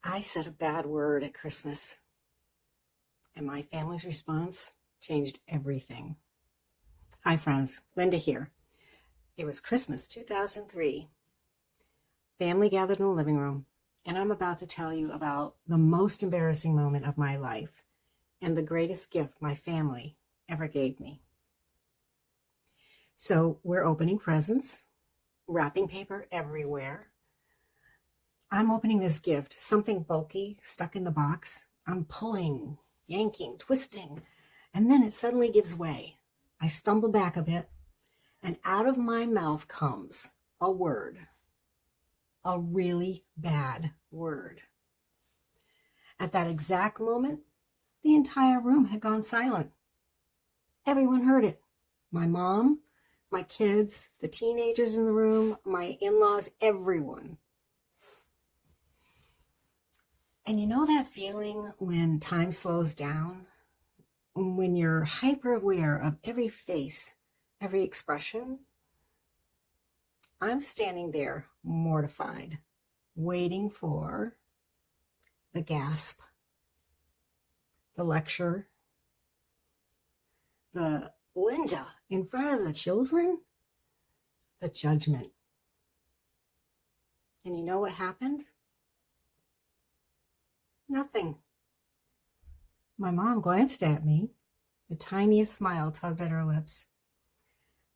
I said a bad word at Christmas, and my family's response changed everything. Hi, friends. Linda here. It was Christmas 2003. Family gathered in the living room, and I'm about to tell you about the most embarrassing moment of my life and the greatest gift my family ever gave me. So, we're opening presents, wrapping paper everywhere. I'm opening this gift, something bulky stuck in the box. I'm pulling, yanking, twisting, and then it suddenly gives way. I stumble back a bit, and out of my mouth comes a word, a really bad word. At that exact moment, the entire room had gone silent. Everyone heard it. My mom, my kids, the teenagers in the room, my in-laws, everyone. And you know that feeling when time slows down? When you're hyper aware of every face, every expression? I'm standing there mortified, waiting for the gasp, the lecture, the Linda in front of the children, the judgment. And you know what happened? Nothing. My mom glanced at me, the tiniest smile tugged at her lips,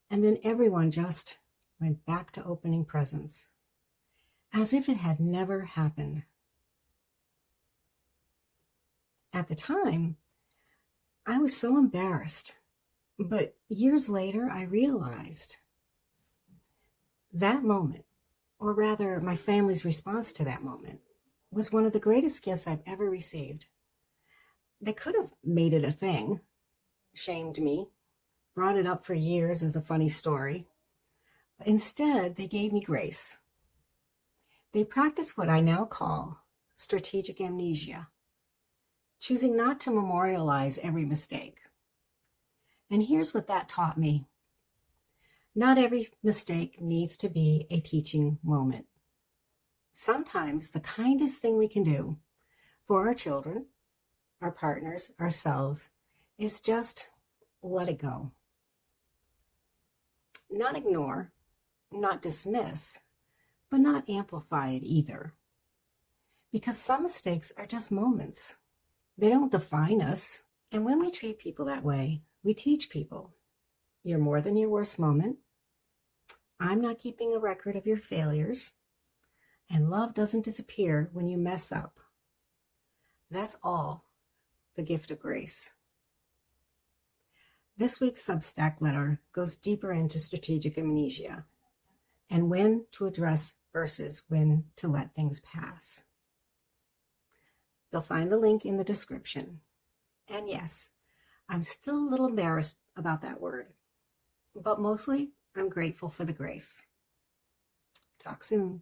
and then everyone just went back to opening presents, as if it had never happened. At the time, I was so embarrassed, but years later, I realized that moment, or rather my family's response to that moment, was one of the greatest gifts I've ever received. They could have made it a thing, shamed me, brought it up for years as a funny story, but instead they gave me grace. They practiced what I now call strategic amnesia, choosing not to memorialize every mistake. And here's what that taught me. Not every mistake needs to be a teaching moment. Sometimes the kindest thing we can do for our children, our partners, ourselves, is just let it go. Not ignore, not dismiss, but not amplify it either. Because some mistakes are just moments. They don't define us. And when we treat people that way, we teach people, you're more than your worst moment. I'm not keeping a record of your failures. And love doesn't disappear when you mess up. That's all the gift of grace. This week's Substack letter goes deeper into strategic amnesia and when to address versus when to let things pass. You'll find the link in the description. And yes, I'm still a little embarrassed about that word, but mostly I'm grateful for the grace. Talk soon.